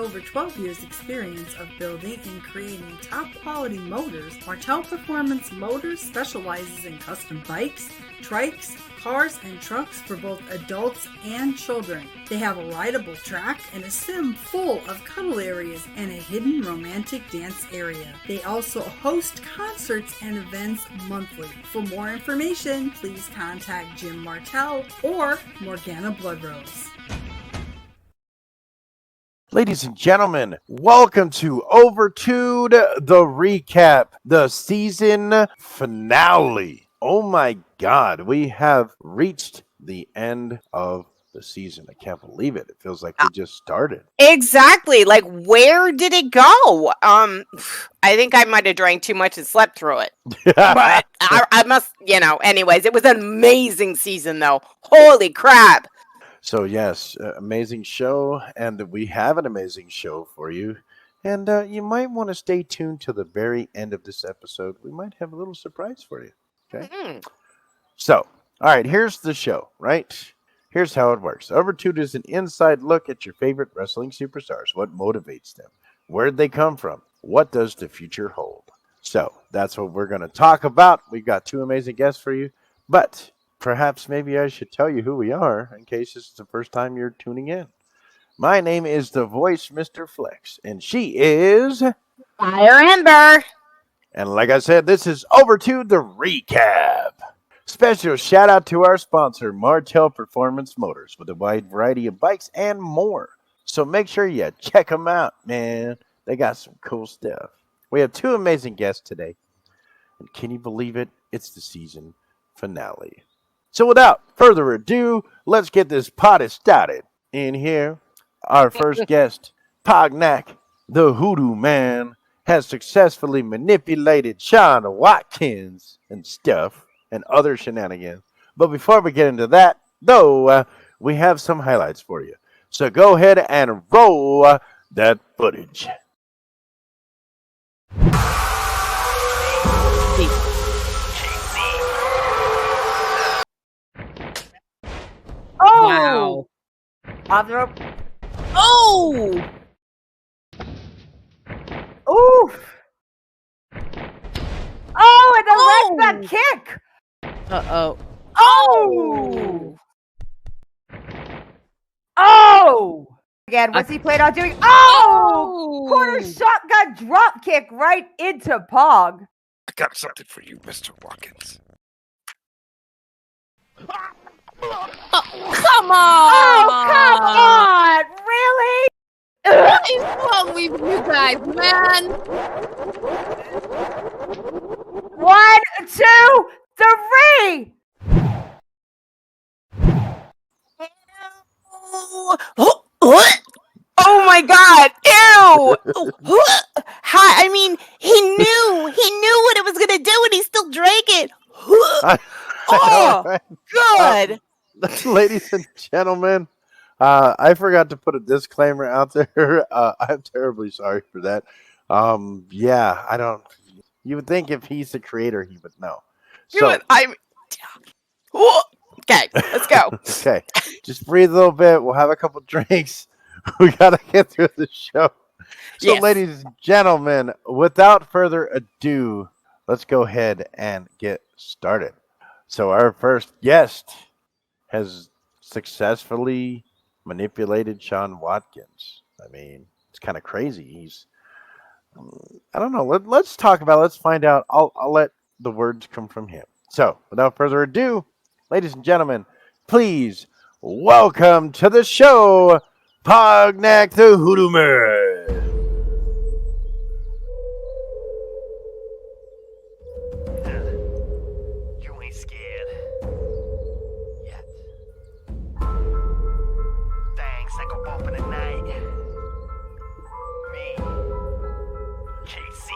over 12 years' experience of building and creating top-quality motors, Martel Performance Motors specializes in custom bikes, trikes, cars, and trucks for both adults and children. They have a rideable track and a sim full of cuddle areas and a hidden romantic dance area. They also host concerts and events monthly. For more information, please contact Jim Martel or Morgana Bloodrose. Ladies and gentlemen, welcome to OverTude, the recap, the season finale. Oh my God, we have reached the end of the season. I can't believe it. It feels like we just started. Exactly. Like, where did it go? I think I might have drank too much and slept through it. But I must, anyways, it was an amazing season, though. Holy crap. So, yes, amazing show, and we have an amazing show for you. And you might want to stay tuned to the very end of this episode. We might have a little surprise for you. Okay. Mm-hmm. So, all right, here's the show, right? Here's how it works. OverTude is an inside look at your favorite wrestling superstars. What motivates them? Where'd they come from? What does the future hold? So, that's what we're going to talk about. We've got two amazing guests for you. But perhaps maybe I should tell you who we are in case this is the first time you're tuning in. My name is the voice, Mr. Flex, and she is Fire Ember. And like I said, this is OverTude, the recap. Special shout out to our sponsor, Martel Performance Motors, with a wide variety of bikes and more. So make sure you check them out, man. They got some cool stuff. We have two amazing guests today. And can you believe it? It's the season finale. So without further ado, let's get this party started. In here, our first guest, Pognac, the Hoodoo Man, has successfully manipulated Sean Watkins and stuff and other shenanigans. But before we get into that, though, we have some highlights for you. So go ahead and roll that footage. Oh! Wow. Off the rope. Oh! Oof! Oh, and the leg kick! Uh-oh. Oh! Oh! Again, what's he played on doing? Oh! Corner shotgun drop kick right into Pog. I got something for you, Mr. Watkins. Oh, come on! Oh, come on! Really? What is wrong with you guys, man? 1, 2, 3! Oh my God! Ew! I mean, he knew what it was gonna do, and he still drank it. Oh, good. Ladies and gentlemen, I forgot to put a disclaimer out there. I'm terribly sorry for that. Yeah, I don't. You would think if he's the creator, he would know. Okay, let's go. Okay, just breathe a little bit. We'll have a couple drinks. We gotta get through the show. So, yes. Ladies and gentlemen, without further ado, let's go ahead and get started. So, our first guest has successfully manipulated Sean Watkins. I mean, it's kind of crazy. He's, I don't know. Let's talk about it. Let's find out. I'll let the words come from him. So, without further ado, ladies and gentlemen, please welcome to the show, Pognac the Hoodoo Man. You ain't scared yet. Thanks, I go bump in the night. Me, KC.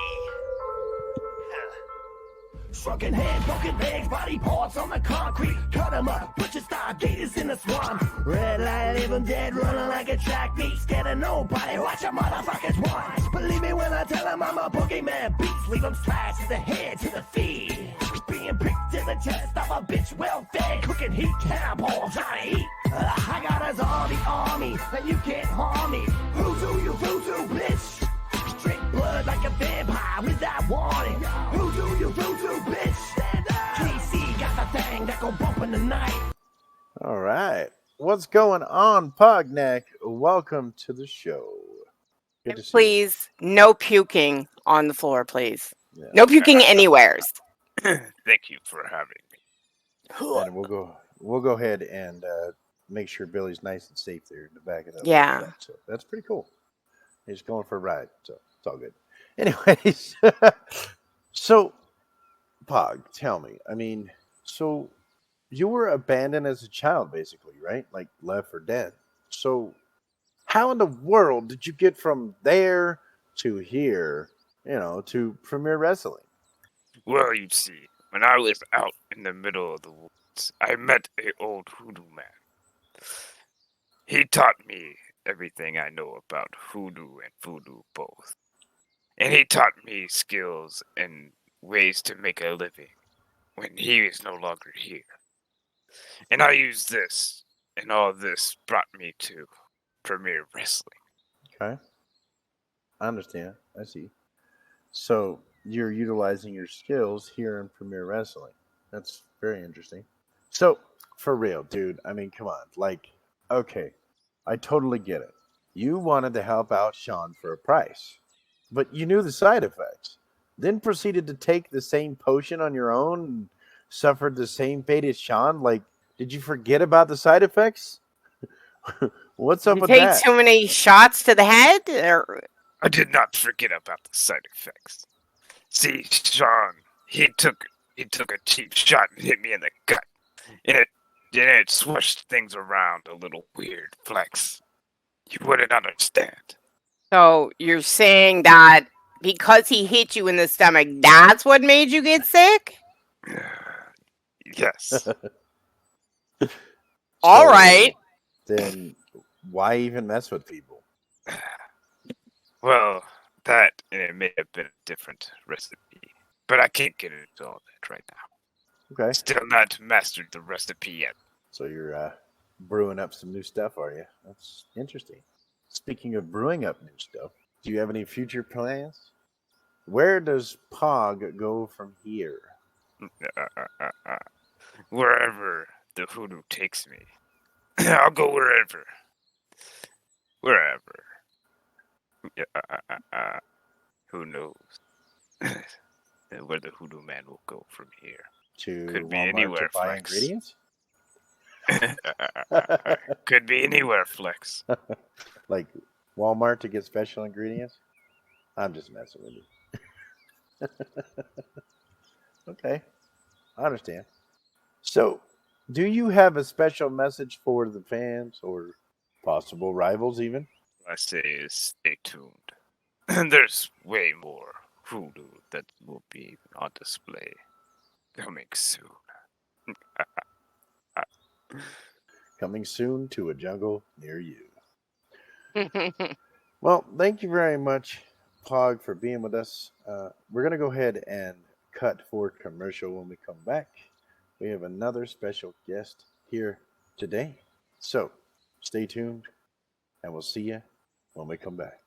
Shrunken head, broken legs, body parts on the concrete. Cut 'em up, butcher style gators in the swamp. Red light, leave 'em dead, running like a track beat. Scared of nobody, watch a motherfuckers watch. Believe me when I tell 'em I'm a boogeyman. Beats, leave 'em slashed to the head, to the feet. Being picked to the chest of a bitch well fed. Cooking heat, cannonball, trying to eat. I got us all the army, and you can't harm me. Who's who, you fools? in the night. All right. What's going on, Pognac? Welcome to the show. Good to see you. Please, no puking on the floor, please. Yeah. No puking anywheres. Thank you for having me. And we'll go ahead and make sure Billy's nice and safe there in the back of the Yeah. truck. So that's pretty cool. He's going for a ride, so it's all good. Anyways, so Pog, tell me. I mean, so you were abandoned as a child, basically, right? Like left for dead. So how in the world did you get from there to here, to Premier Wrestling? Well, you see, when I was out in the middle of the woods, I met an old hoodoo man. He taught me everything I know about hoodoo and voodoo both. And he taught me skills and ways to make a living when he is no longer here. And I used this, and all this brought me to Premier Wrestling. Okay. I understand. I see. So you're utilizing your skills here in Premier Wrestling. That's very interesting. So, for real, dude, I mean, come on. Like, okay, I totally get it. You wanted to help out Sean for a price, but you knew the side effects. Then proceeded to take the same potion on your own and suffered the same fate as Sean. Like, did you forget about the side effects? What's up You with take that? too many shots to the head? Or... I did not forget about the side effects. See, Sean, he took a cheap shot and hit me in the gut, and it swished things around a little weird, Flex. You wouldn't understand. So you're saying that because he hit you in the stomach, that's what made you get sick? Yes. All right. Then why even mess with people? Well, that and it may have been a different recipe, but I can't get into all that right now. Okay. Still not mastered the recipe yet. So you're brewing up some new stuff, are you? That's interesting. Speaking of brewing up new stuff, do you have any future plans? Where does Pog go from here? Wherever the hoodoo takes me. I'll go wherever. Wherever. Who knows where the hoodoo man will go from here? To Could be Walmart anywhere, to buy Flex. ingredients? Could be anywhere, Flex. Like Walmart to get special ingredients? I'm just messing with you. Okay, I understand. So, do you have a special message for the fans or possible rivals even? What I say is stay tuned. There's way more hoodoo that will be on display coming soon. Coming soon to a jungle near you. Well, thank you very much, Pog, for being with us. We're going to go ahead and cut for commercial when we come back. We have another special guest here today. So stay tuned, and we'll see you when we come back.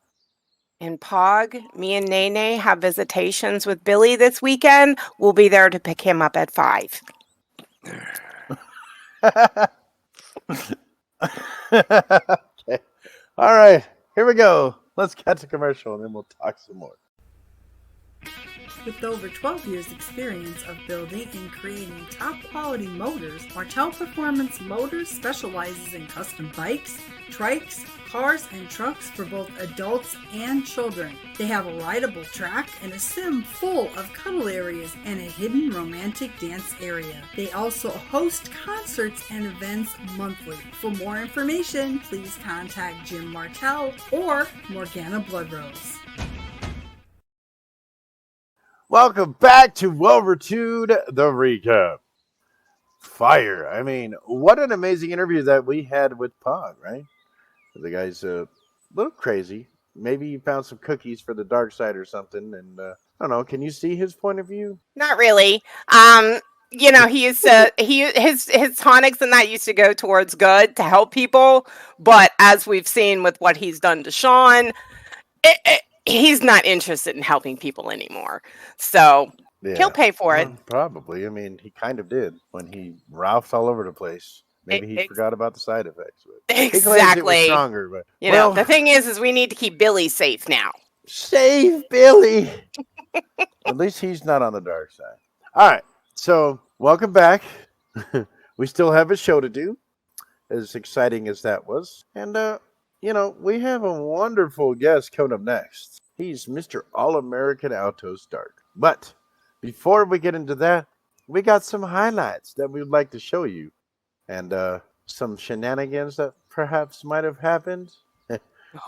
And Pog, me and Nene have visitations with Billy this weekend. We'll be there to pick him up at 5. Okay. All right. Here we go. Let's cut to commercial, and then we'll talk some more. With over 12 years experience of building and creating top quality motors, Martel Performance Motors specializes in custom bikes, trikes, cars, and trucks for both adults and children. They have a rideable track and a sim full of cuddle areas and a hidden romantic dance area. They also host concerts and events monthly. For more information, please contact Jim Martel or Morgana Bloodrose. Welcome back to OverTude, the recap. Fire. I mean, what an amazing interview that we had with Pog, right? The guy's a little crazy. Maybe he found some cookies for the dark side or something. And I don't know. Can you see his point of view? Not really. You know, he used to his tonics and that used to go towards good to help people, but as we've seen with what he's done to Sean, he's not interested in helping people anymore. So Yeah. He'll pay for it. Probably. I mean, he kind of did when he Ralphs all over the place. Maybe he forgot about the side effects. But he claims it was Exactly. stronger, but You know, the thing is we need to keep Billy safe now. save Billy. At least he's not on the dark side. All right. So welcome back. We still have a show to do, as exciting as that was. And, you know, we have a wonderful guest coming up next. He's Mr. All-American Alto Stark. But before we get into that, we got some highlights that we'd like to show you. And some shenanigans that perhaps might have happened.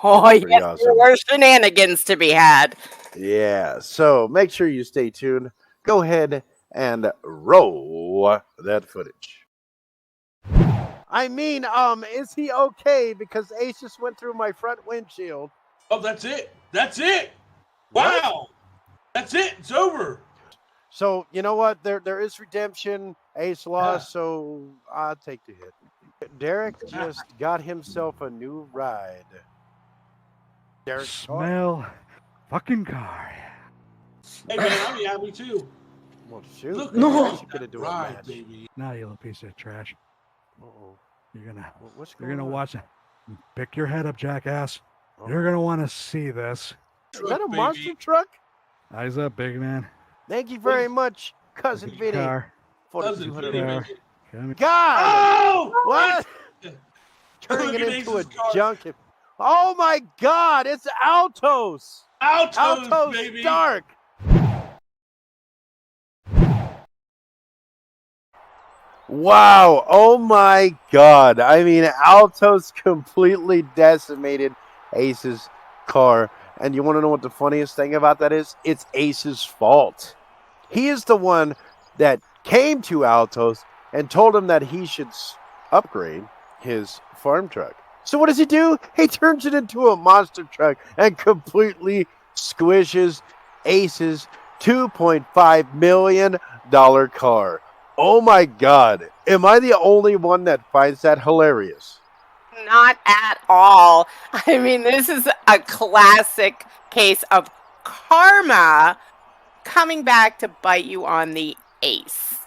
Oh, Pretty yes, awesome. there were shenanigans to be had. Yeah, so make sure you stay tuned. Go ahead and roll that footage. I mean, is he okay? Because Ace just went through my front windshield. Oh, that's it. That's it. What? Wow. That's it. It's over. So, you know what? There is redemption. Ace lost, so I'll take the hit. Derek just got himself a new ride. Derek, Smell fucking car. Hey, man, I'm happy too. Well, shoot. Look No. at that ride, baby. Now you little piece of trash. Uh-oh. You're gonna What's you're going gonna on? watch it. Pick your head up, jackass. Oh. You're gonna want to see this. Is that a Baby. monster truck? Eyes up, big man. Thank you very much, Cousin Look at your Vinny. car. Cousin 4200. Vinny, Car. baby. Come here. God! Oh! What? Turning Look it at into a Ace's car. junk. Oh my God! It's Altos. Altos, baby. Stark. Wow! Oh my God! I mean, Altos completely decimated Ace's car. And you want to know what the funniest thing about that is? It's Ace's fault. He is the one that came to Altos and told him that he should upgrade his farm truck. So what does he do? He turns it into a monster truck and completely squishes Ace's $2.5 million car. Oh my God. Am I the only one that finds that hilarious? Not at all. I mean, this is a classic case of karma coming back to bite you on the ace.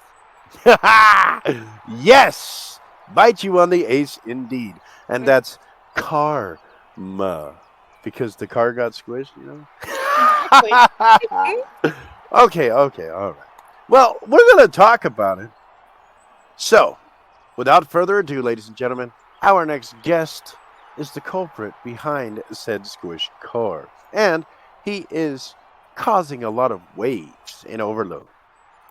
Yes! Bite you on the ace indeed. And that's karma. Because the car got squished, you know? Okay, all right. Well, we're going to talk about it. So, without further ado, ladies and gentlemen, our next guest is the culprit behind said squished car. And he is causing a lot of waves in Overload.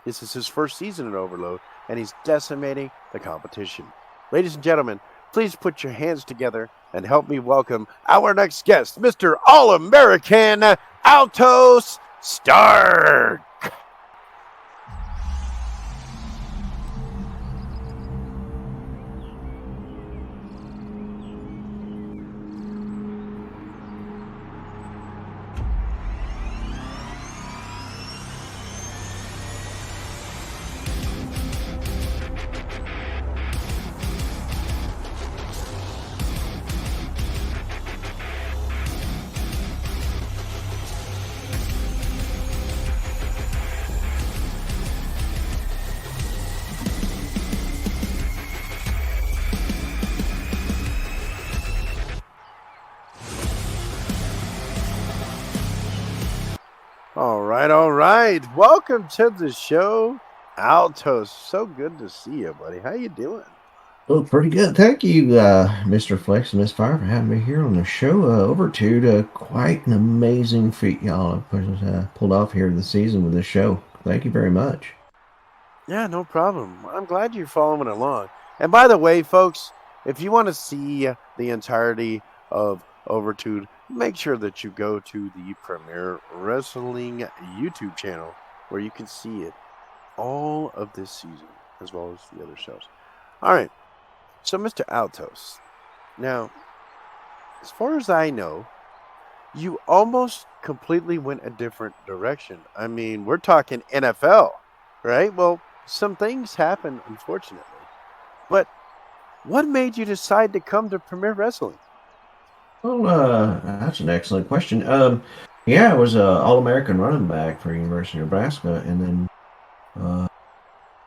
This is his first season in Overload, and he's decimating the competition. Ladies and gentlemen, please put your hands together and help me welcome our next guest, Mr. All-American Altos Stark. All right. Welcome to the show, Altos. So good to see you, buddy. How you doing? Well, pretty good. Thank you, Mr. Flex and Miss Fire, for having me here on the show. OverTude, quite an amazing feat y'all have pulled off here this season with this show. Thank you very much. Yeah, no problem. I'm glad you're following along. And by the way, folks, if you want to see the entirety of OverTude, make sure that you go to the Premier Wrestling YouTube channel where you can see it all of this season as well as the other shows. All right. So, Mr. Altos, now, as far as I know, you almost completely went a different direction. I mean, we're talking NFL, right? Well, some things happen, unfortunately. But what made you decide to come to Premier Wrestling? Well, that's an excellent question. Yeah, I was a All-American running back for University of Nebraska, and then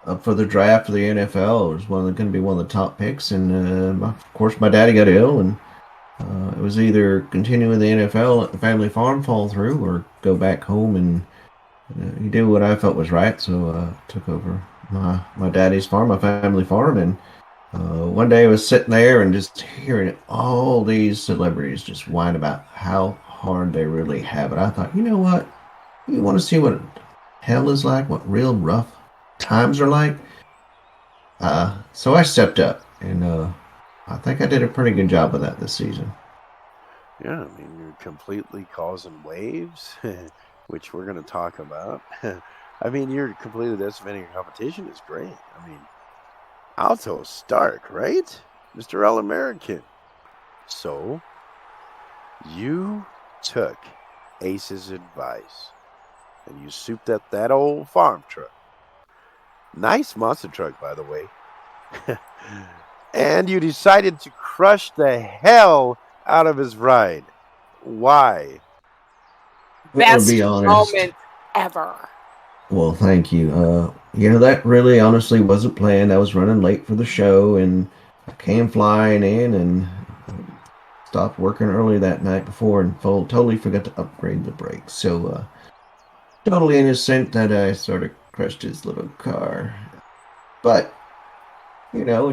up for the draft for the NFL. It was going to be one of the top picks, and of course, my daddy got ill, and it was either continue in the NFL, let the family farm fall through, or go back home and do what I felt was right. So took over my daddy's farm, my family farm, and one day I was sitting there and just hearing all these celebrities just whine about how hard they really have it. I thought, you know what? You want to see what hell is like, what real rough times are like? So I stepped up, and I think I did a pretty good job of that this season. Yeah, I mean, you're completely causing waves, which we're going to talk about. I mean, you're completely decimating your competition is great. I mean, Alto Stark, right? Mr. All American. So, you took Ace's advice and you souped up that old farm truck. Nice monster truck, by the way. And you decided to crush the hell out of his ride. Why? Well, to Best be honest, moment ever. well, thank you. That really honestly wasn't planned. I was running late for the show, and I came flying in and stopped working early that night before and totally forgot to upgrade the brakes. So, totally innocent that I sort of crushed his little car. But,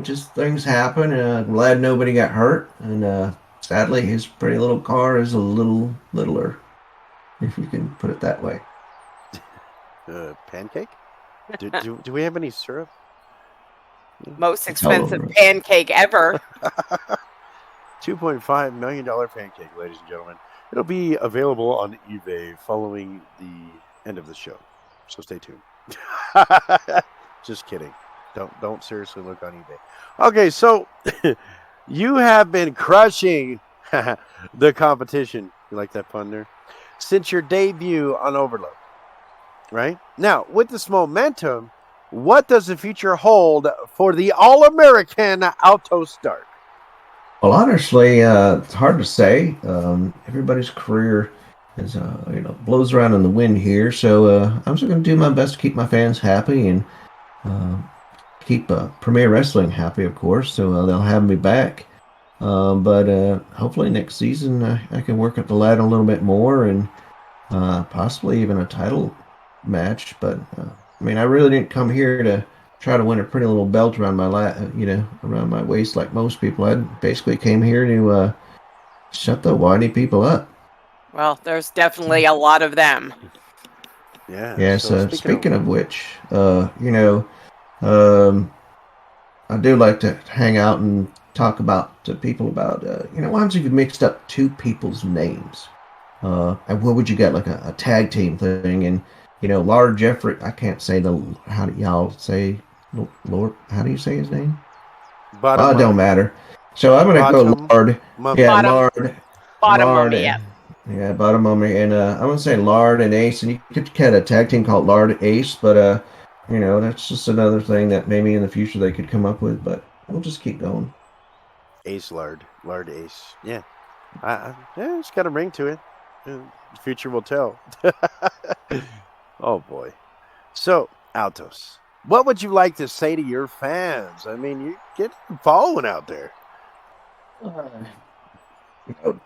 just things happen, and I'm glad nobody got hurt. And sadly, his pretty little car is a little littler, if you can put it that way. Pancake? Do we have any syrup? Most It's all expensive over. pancake ever. $2.5 million pancake, ladies and gentlemen. It'll be available on eBay following the end of the show. So stay tuned. Just kidding. Don't seriously look on eBay. Okay, so you have been crushing the competition. You like that pun there? Since your debut on Overload. Right? Now, with this momentum, what does the future hold for the All-American Alto Stark? Well, honestly, it's hard to say. Everybody's career is, blows around in the wind here. So I'm just going to do my best to keep my fans happy and uh, keep Premier Wrestling happy, of course. So they'll have me back. But hopefully next season I can work up the ladder a little bit more and possibly even a title match. But I mean, I really didn't come here to try to win a pretty little belt around my around my waist like most people. I basically came here to shut the whiny people up. Well, there's definitely a lot of them. Yeah. Yes. So Speaking of which, um, I do like to hang out and talk to people about, what happens if you mixed up two people's names? And what would you get, like a tag team thing? And, Lord Jeffrey, I can't say how do y'all say, Lord, how do you say his name? It don't matter. So I'm going to go Lard. Yeah, Bottom. Lard. Yeah. Yeah, bottom of me. And I'm going to say Lard and Ace. And you could get a tag team called Lard Ace, but, that's just another thing that maybe in the future they could come up with, but we'll just keep going. Ace Lard Ace. Yeah. Yeah, it's got a ring to it. The future will tell. Oh, boy. So, Altos, what would you like to say to your fans? I mean, you get a following out there. Try to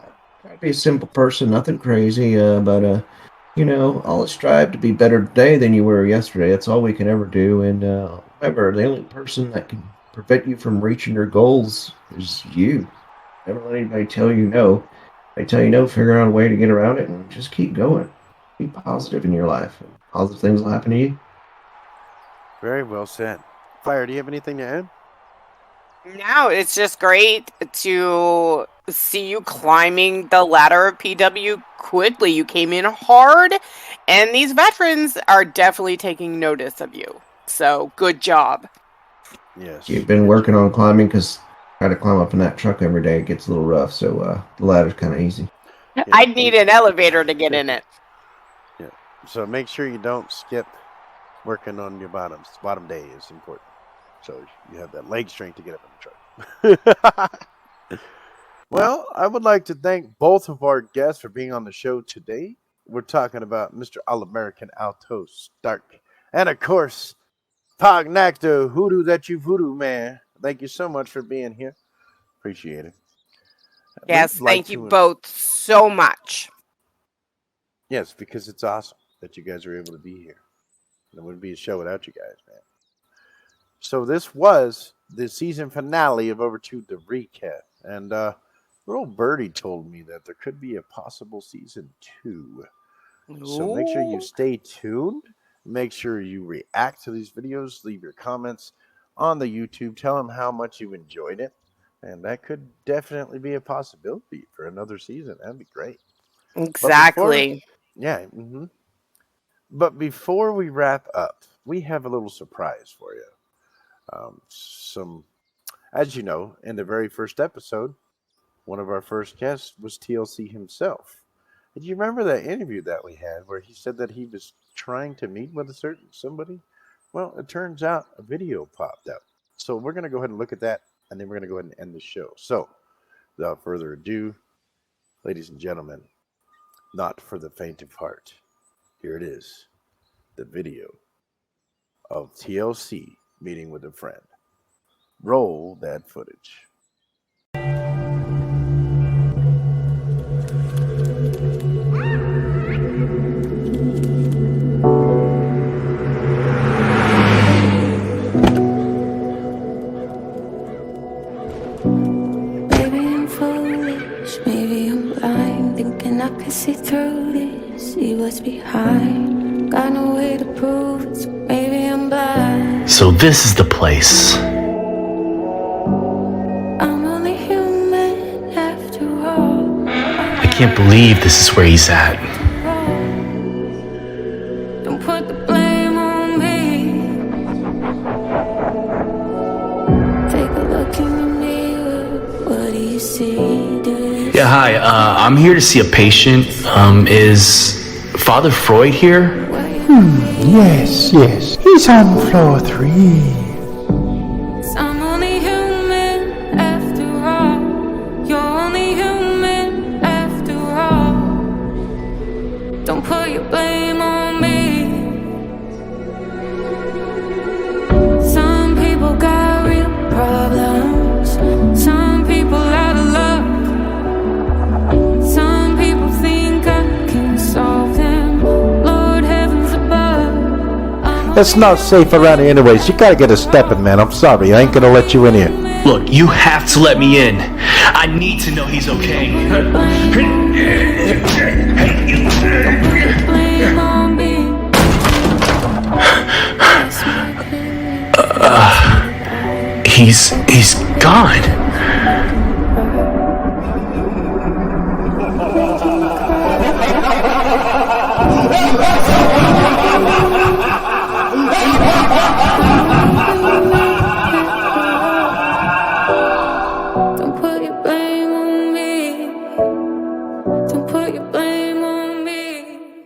be a simple person, nothing crazy, but always strive to be better today than you were yesterday. That's all we can ever do. And remember, the only person that can prevent you from reaching your goals is you. Never let anybody tell you no. They tell you no, figure out a way to get around it and just keep going. Be positive in your life. And positive things will happen to you. Very well said. Fire, do you have anything to add? No, it's just great to see you climbing the ladder of PW quickly. You came in hard, and these veterans are definitely taking notice of you. So, good job. Yes. You've been working on climbing because try to climb up in that truck every day. It gets a little rough, so the ladder's kind of easy. Yeah. I'd need an elevator to get in it. Yeah. So make sure you don't skip working on your bottoms. Bottom day is important. So you have that leg strength to get up in the truck. Well, I would like to thank both of our guests for being on the show today. we're talking about Mr. All-American Alto Stark. And of course, Pognac, the hoodoo that you voodoo man. Thank you so much for being here. Appreciate it. Yes, We'd like thank you to- both so much. Yes, because it's awesome that you guys are able to be here. It wouldn't be a show without you guys, man. So this was the season finale of OverTude, the recap. And little birdie told me that there could be a possible season 2. So make sure you Ooh. stay tuned. Make sure you react to these videos. Leave your comments on the YouTube. Tell them how much you enjoyed it. And that could definitely be a possibility for another season. That'd be great. Exactly. But before we wrap up, we have a little surprise for you. As you know, in the very first episode, one of our first guests was TLC himself. Do you remember that interview that we had where he said that he was trying to meet with a certain somebody? Well, it turns out a video popped up. So we're going to go ahead and look at that, and then we're going to go ahead and end the show. So, without further ado, ladies and gentlemen, not for the faint of heart, here it is, the video of TLC meeting with a friend. Roll that footage. Maybe I'm foolish, maybe I'm blind, thinking I can see through this, see what's behind. Got no way to prove it, so maybe I'm blind. So this is the place. I'm only human after all. I can't believe this is where he's at. Don't put the blame on me. Take a look in the mirror, what do you see? Yeah, hi. I'm here to see a patient. Is Father Freud here? Yes. He's on floor 3. I'm only human after all. You're only human after all. Don't put your blame on me. Some people got real problems. Some people out of luck. Some people think I can solve them. Lord heavens above. It's not safe around here anyways. You gotta get a stepping, man. I'm sorry. I ain't gonna let you in here. Look, you have to let me in. I need to know he's okay. Blame on me. He's gone. Don't put your blame on me. Don't put your blame on me.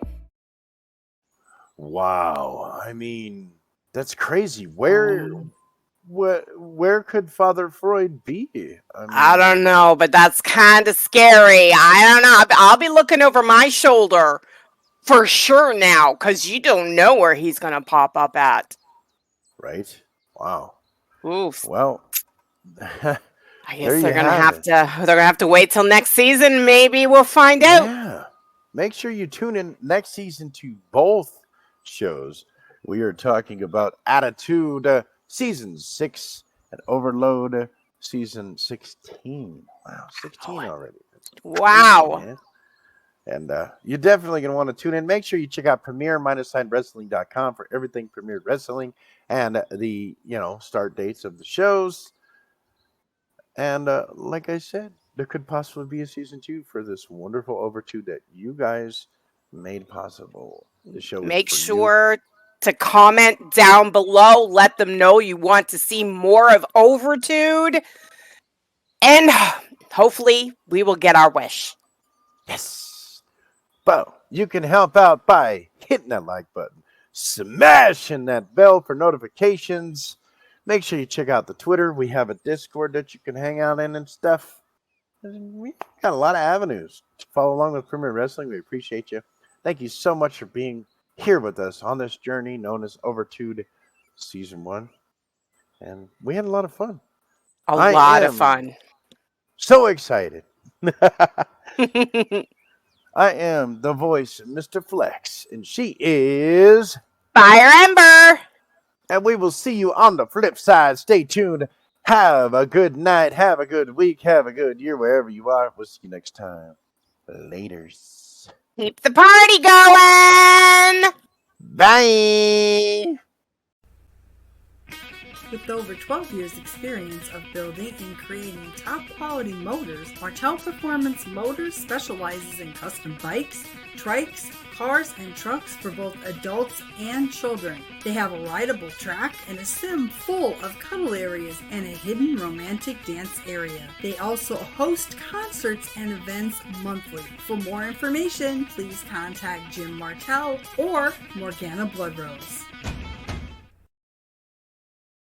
Wow. I mean, that's crazy. Where could Father Freud be? I don't know, but that's kind of scary. I don't know. I'll be looking over my shoulder for sure now, because you don't know where he's going to pop up at. Right? Wow. Oof. Well, I there guess you they're gonna have it. they're gonna have to wait till next season. Maybe we'll find out. Yeah. Make sure you tune in next season to both shows. We are talking about Attitude season 6 and Overload season 16. Wow, 16 already. That's Wow. crazy, man. And you're definitely going to want to tune in. Make sure you check out premier-wrestling.com for everything Premier Wrestling and the, start dates of the shows. And like I said, there could possibly be a season 2 for this wonderful OverTude that you guys made possible. The show Make is for sure to comment down below. Let them know you want to see more of OverTude. And hopefully we will get our wish. Yes. But you can help out by hitting that like button, smashing that bell for notifications. Make sure you check out the Twitter. We have a Discord that you can hang out in and stuff. We got a lot of avenues to follow along with Premier Wrestling. We appreciate you. Thank you so much for being here with us on this journey known as OverTude Season 1. And we had a lot of fun. A lot of fun. So excited. I am the voice of Mr. Flex, and she is Fire Ember. And we will see you on the flip side. Stay tuned. Have a good night. Have a good week. Have a good year wherever you are. We'll see you next time. Laters. Keep the party going. Bye. With over 12 years' experience of building and creating top quality motors, Martel Performance Motors specializes in custom bikes, trikes, cars, and trucks for both adults and children. They have a rideable track and a sim full of cuddle areas and a hidden romantic dance area. They also host concerts and events monthly. For more information, please contact Jim Martel or Morgana Bloodrose.